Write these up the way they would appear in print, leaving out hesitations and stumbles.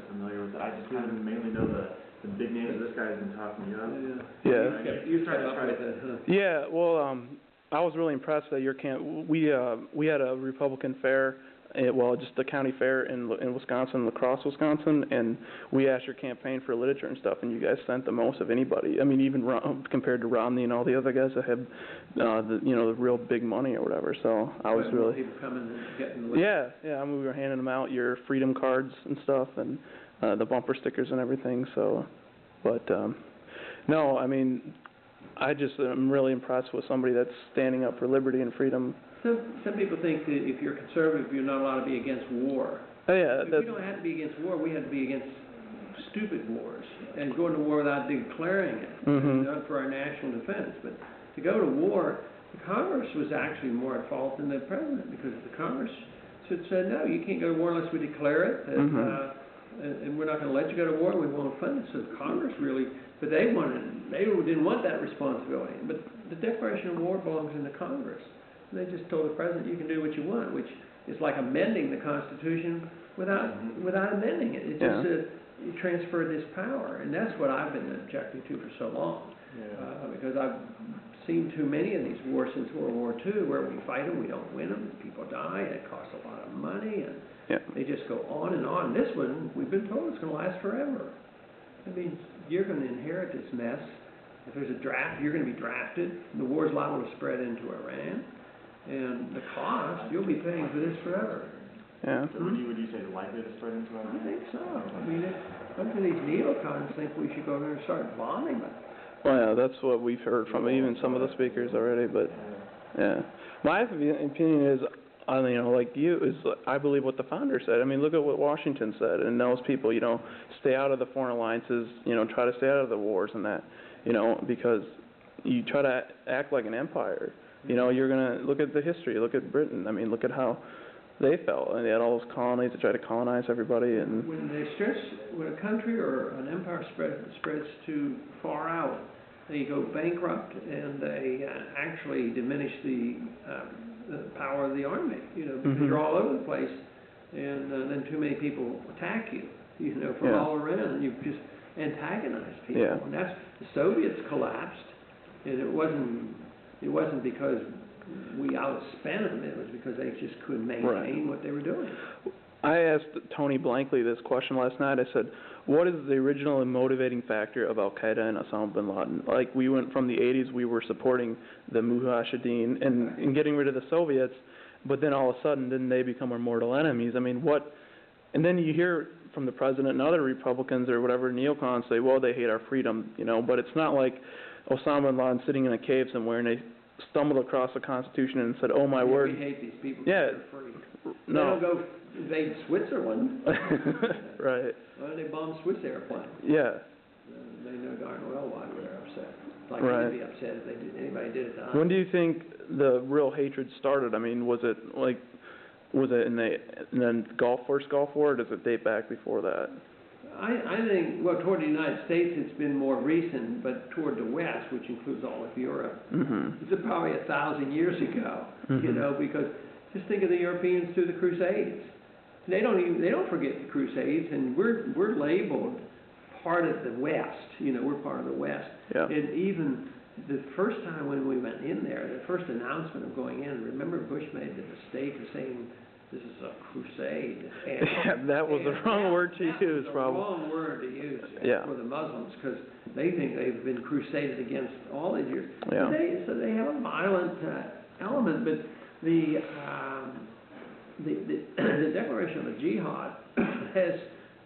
familiar with it. I just kind of mainly know the big names this guy's been talking to you up. Yeah. You started to try to... Yeah, well, I was really impressed at your camp. We had a Republican fair, just the county fair in Wisconsin, La Crosse, Wisconsin, and we asked your campaign for literature and stuff, and you guys sent the most of anybody. I mean, even compared to Romney and all the other guys that had, the real big money or whatever. So I was really... People coming and getting the literature. Yeah. I mean, we were handing them out, your freedom cards and stuff, and the bumper stickers and everything. So, but no, I mean, I just am really impressed with somebody that's standing up for liberty and freedom. Some people think that if you're conservative, you're not allowed to be against war. Oh, yeah. We don't have to be against war. We have to be against stupid wars and going to war without declaring it, done for our national defense. But to go to war, the Congress was actually more at fault than the president, because the Congress said, no, you can't go to war unless we declare it, and we're not going to let you go to war, and we won't fund it. So Congress really, but they didn't want that responsibility. But the declaration of war belongs in the Congress. They just told the president, you can do what you want, which is like amending the Constitution without amending it. It just you transfer this power, and that's what I've been objecting to for so long. Because I've seen too many of these wars since World War II, where we fight them, we don't win them, people die, and it costs a lot of money, and they just go on and on. This one, we've been told it's going to last forever. I mean, you're going to inherit this mess. If there's a draft, you're going to be drafted. The war's liable to spread into Iran. And the cost, you'll be paying for this forever. Yeah. So would you say it's likely to spread into Iran? I think so. I mean, some of these neocons think we should go there and start bombing them. Well, yeah, that's what we've heard from even some of the speakers already. But my opinion is, like you, is I believe what the founder said. I mean, look at what Washington said, and those people, stay out of the foreign alliances, try to stay out of the wars and that, because you try to act like an empire. You're going to look at the history, look at Britain. I mean, look at how they felt. And they had all those colonies to try to colonize everybody. And when a country or an empire spreads too far out, they go bankrupt, and they actually diminish the power of the army, because you're all over the place, and then too many people attack you, from all around, and you've just antagonized people. Yeah. And that's, the Soviets collapsed, and it wasn't because we outspent them, it was because they just couldn't maintain what they were doing. I asked Tony Blankley this question last night. I said, what is the original and motivating factor of Al-Qaeda and Osama bin Laden? Like, we went from the 80s, we were supporting the Mujahideen and getting rid of the Soviets, but then all of a sudden, didn't they become our mortal enemies? I mean, what? And then you hear from the president and other Republicans or whatever, neocons, say, well, they hate our freedom, but it's not like Osama bin Laden sitting in a cave somewhere and they stumbled across the Constitution and said, oh, my word. We hate these people. Yeah. They're free. No. They don't go invade Switzerland. Right. Why don't they bomb Swiss airplanes? Yeah. They know darn well why we're upset. Like, right. they'd be upset if anybody did it to us. When do you think the real hatred started? I mean, was it in the first Gulf War, or does it date back before that? I think, toward the United States, it's been more recent, but toward the West, which includes all of Europe, it's probably 1,000 years ago, because just think of the Europeans through the Crusades. They don't forget the Crusades, and we're labeled part of the West. We're part of the West. Yeah. And even the first time when we went in there, the first announcement of going in, remember Bush made the mistake of saying, this is a crusade. And, that was the wrong word to use, probably. The wrong word to use for the Muslims, because they think they've been crusaded against all these years. Yeah. So they have a violent element, but the declaration of the jihad has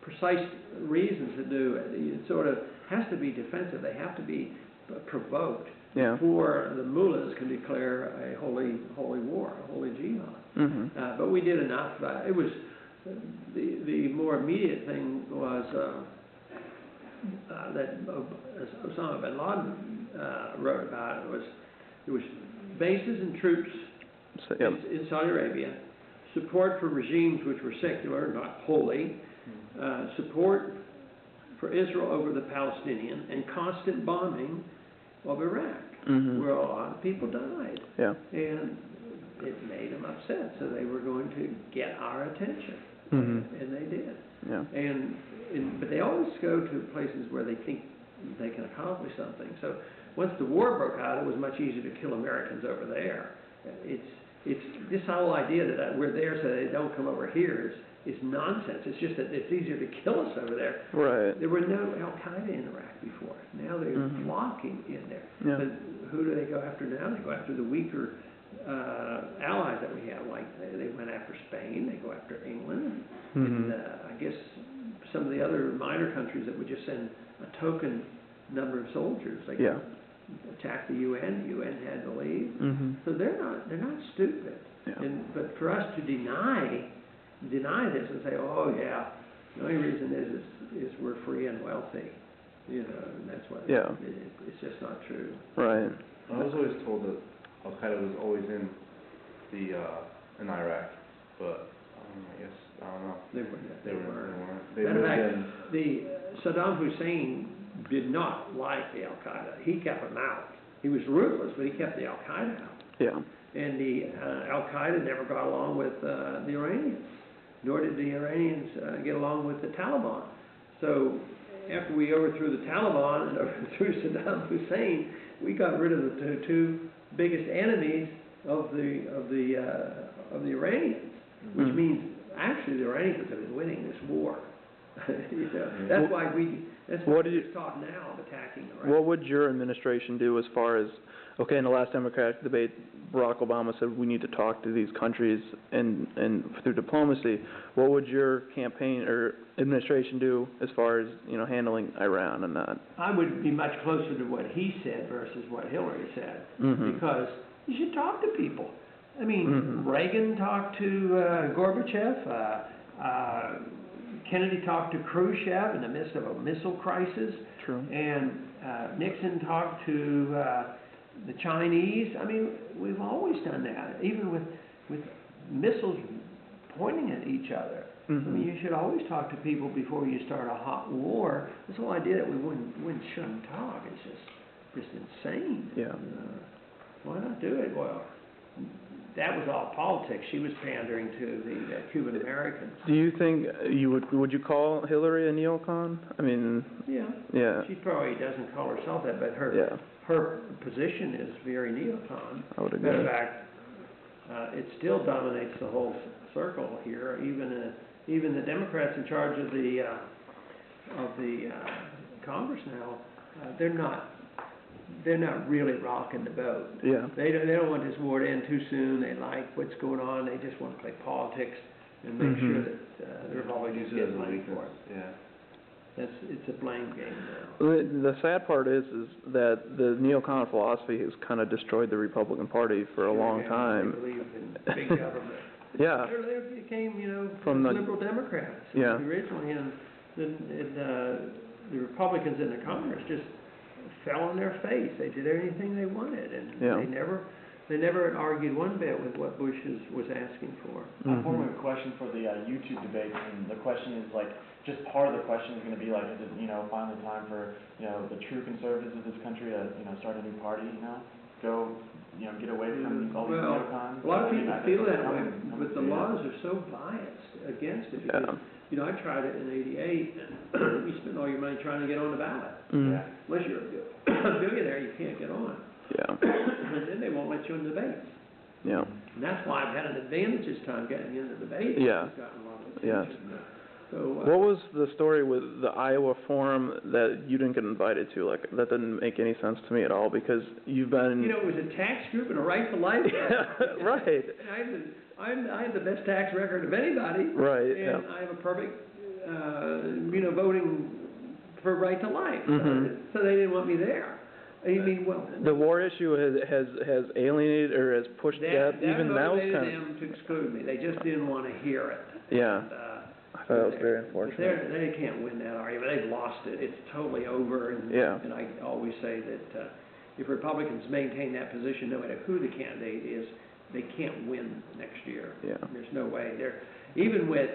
precise reasons to do it. It sort of has to be defensive. They have to be provoked before the mullahs can declare a holy war, a holy jihad. But we did enough. It was the more immediate thing was that Osama bin Laden wrote about. It was bases and troops in Saudi Arabia, support for regimes which were secular, not holy, support for Israel over the Palestinian, and constant bombing of Iraq, where a lot of people died. Yeah. And it made them upset, so they were going to get our attention. and they did. Yeah. But they always go to places where they think they can accomplish something. So once the war broke out, it was much easier to kill Americans over there. It's this whole idea that we're there so they don't come over here is nonsense. It's just that it's easier to kill us over there. Right. There were no Al-Qaeda in Iraq before. Now they're flocking in there. Yeah. But who do they go after now? They go after the weaker allies that we have. Like they went after Spain. They go after England. And I guess some of the other minor countries that would just send a token number of soldiers. They attack the UN. The UN had to leave. So they're not stupid. Yeah. But for us to deny this and say, oh yeah, the only reason is we're free and wealthy, you know, and that's what it's just not true. Right. I was always told that Al Qaeda was always in Iraq, but I don't know. They weren't. They Matter of fact, Saddam Hussein did not like the Al Qaeda. He kept them out. He was ruthless, but he kept the Al Qaeda out. Yeah. And the Al Qaeda never got along with the Iranians, nor did the Iranians get along with the Taliban. So after we overthrew the Taliban and overthrew Saddam Hussein, we got rid of the two biggest enemies of the Iranians, which means actually the Iranians have been winning this war. You know, that's why we're talking now of attacking Iraq. What would your administration do as far as, okay, in the last Democratic debate, Barack Obama said we need to talk to these countries and through diplomacy. What would your campaign or administration do as far as, you know, handling Iran and that? I would be much closer to what he said versus what Hillary said, because you should talk to people. I mean, Reagan talked to Gorbachev. Kennedy talked to Khrushchev in the midst of a missile crisis. True. And Nixon talked to the Chinese. I mean, we've always done that, even with missiles pointing at each other. I mean, you should always talk to people before you start a hot war. This whole idea that we shouldn't talk is just insane. Yeah. Why not do it? Well, that was all politics. She was pandering to the Cuban Americans. Do you think would you call Hillary a neocon? I mean, yeah. She probably doesn't call herself that, but her position is very neocon. I would agree. Matter of fact, it still dominates the whole circle here. Even the Democrats in charge of the Congress now, they're not really rocking the boat. Yeah. They don't want this war to end too soon. They like what's going on. They just want to play politics and make sure that the Republicans get money for it. Yeah. It's a blame game now. The sad part is that the neocon philosophy has kind of destroyed the Republican Party for a long time. They believe in big government. Yeah. They became, From the liberal Democrats originally, and the Republicans in the Congress just fell on their face. They did anything they wanted, and they never argued one bit with what Bush was asking for. I formulated a question for the YouTube debate, and the question is just part of the question is going to be is it finally time for the true conservatives of this country to start a new party, go get away from all these neocons. A lot of people feel that way, but the laws are so biased against it because I tried it in '88, and you spend all your money trying to get on the ballot. Unless you're a billionaire, you can't get on. And then they won't let you in debates. Yeah. And that's why I've had an advantage this time getting into debates. Yeah. It's gotten a lot of attention. So, what was the story with the Iowa Forum that you didn't get invited to? That didn't make any sense to me at all because you've been... it was a tax group and a right to life. Right. I have the best tax record of anybody. Right. And I have a perfect, voting for right to life. So they didn't want me there. I mean, well... The war issue has alienated or has pushed that even now. That motivated them to exclude me. They just didn't want to hear it. Yeah. I thought that was very unfortunate. They can't win that argument. They've lost it. It's totally over. And I always say that if Republicans maintain that position, no matter who the candidate is, they can't win next year. Yeah. There's no way. Even with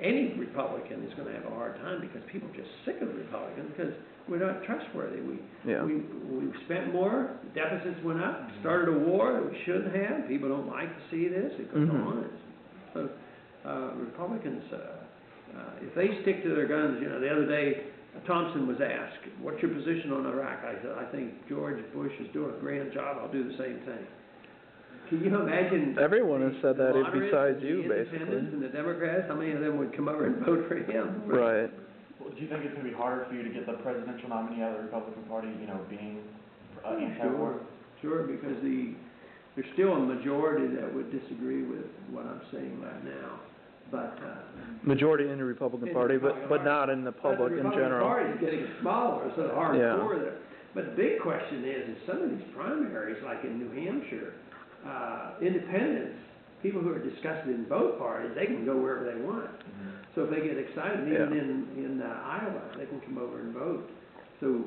any Republican is going to have a hard time because people are just sick of the Republicans because we're not trustworthy. We spent more, deficits went up, started a war that we shouldn't have. People don't like to see this. It goes on. So Republicans, if they stick to their guns, you know, the other day, Thompson was asked, what's your position on Iraq? I said, I think George Bush is doing a grand job, I'll do the same thing. Can you imagine? Everyone has said that the moderates besides and you, the basically. independents and the Democrats, how many of them would come over and vote for him? Right. Well, do you think it's gonna be harder for you to get the presidential nominee out of the Republican Party, you know, being anti-war? Sure, because there's still a majority that would disagree with what I'm saying right now, but, Majority in the Republican In the Party, Republican but not Party. in the public in But the general. Republican Party is getting smaller, so the Yeah. hardcore there. But the big question is some of these primaries, like in New Hampshire, independents, people who are discussed in both parties, they can go wherever they want. So if they get excited, even in Iowa, they can come over and vote. So,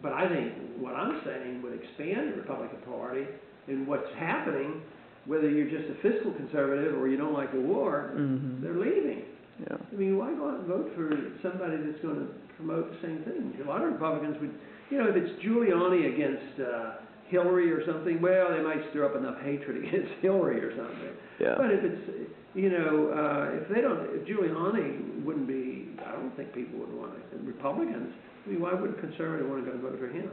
but I think what I'm saying would expand the Republican Party, and what's happening, whether you're just a fiscal conservative or you don't like the war, they're leaving. Yeah. I mean, why go out and vote for somebody that's going to promote the same thing? A lot of Republicans would, you know, if it's Giuliani against Hillary or something, well, they might stir up enough hatred against Hillary or something. Yeah. But if it's, you know, if Giuliani wouldn't be, I don't think people would want to, Republicans, I mean, why would a conservative want to go and vote for him?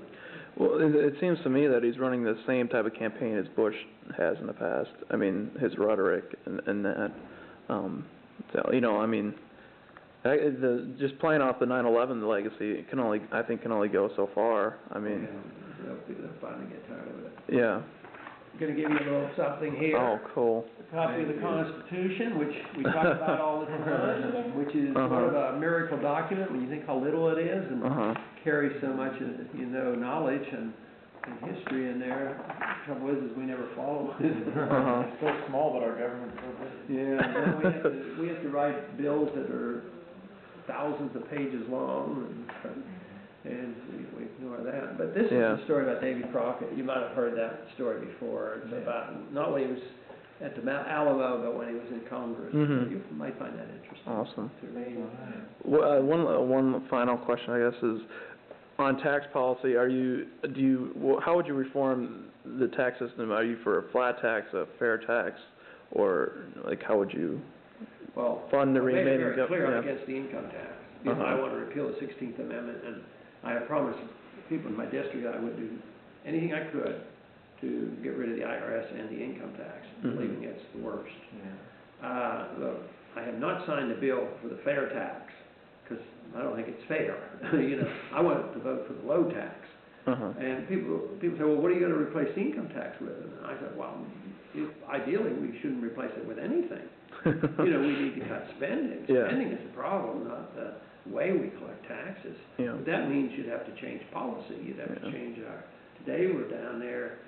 Well, it seems to me that he's running the same type of campaign as Bush has in the past. I mean, his rhetoric and that. So, you know, I mean, just playing off the 9/11 legacy I think can only go so far. I mean, They'll finally get tired of it. yeah. I'm going to give you a little something here. Oh, cool. A copy of the Constitution, which we talk about all the time, which is sort of a miracle document when you think how little it is and carries so much, you know, knowledge and history in there. The trouble is we never follow it. It's so small, but our government's so big. Yeah, and then we have to write bills that are thousands of pages long, and we ignore that. But this is a story about Davy Crockett. You might have heard that story before. It's about not when he was at the Mount Alamo, but when he was in Congress. You might find that interesting. Awesome. To read. Well, one final question, I guess, is on tax policy. How would you reform the tax system? Are you for a flat tax, a fair tax, or like how would you fund the remaining? Very clear, I'm against the income tax. You know, I want to repeal the 16th Amendment, and I have promised people in my district I would do anything I could to get rid of the IRS and the income tax, believing it's the worst. Look, I have not signed the bill for the fair tax because I don't think it's fair. You know, I want to vote for the low tax. And people say, well, what are you going to replace the income tax with? And I said, well, ideally we shouldn't replace it with anything. You know, we need to cut spending. Spending is the problem, not the way we collect taxes. But that means you'd have to change policy. You'd have to change today we're down there